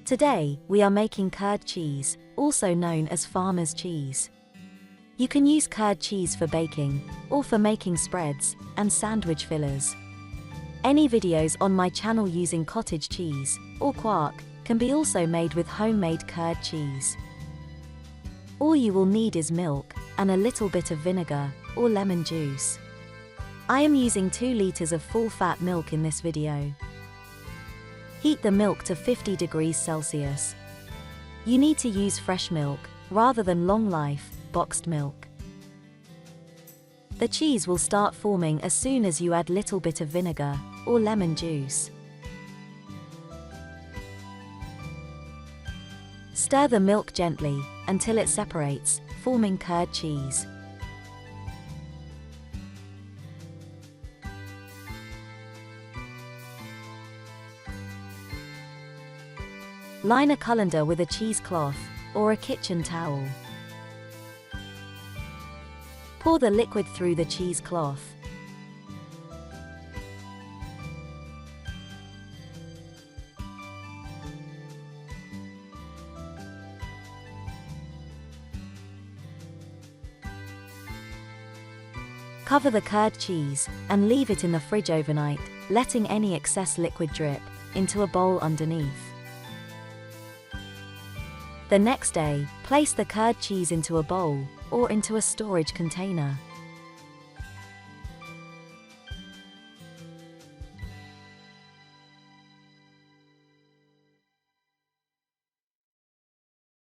Today, we are making curd cheese, also known as farmer's cheese. You can use curd cheese for baking, or for making spreads, and sandwich fillers. Any videos on my channel using cottage cheese, or quark, can be also made with homemade curd cheese. All you will need is milk, and a little bit of vinegar, or lemon juice. I am using 2 liters of full-fat milk in this video. Heat the milk to 50 degrees Celsius. You need to use fresh milk, rather than long-life, boxed milk. The cheese will start forming as soon as you add little bit of vinegar, or lemon juice. Stir the milk gently, until it separates, forming curd cheese. Line a colander with a cheesecloth, or a kitchen towel. Pour the liquid through the cheesecloth. Cover the curd cheese, and leave it in the fridge overnight, letting any excess liquid drip into a bowl underneath. The next day, place the curd cheese into a bowl, or into a storage container.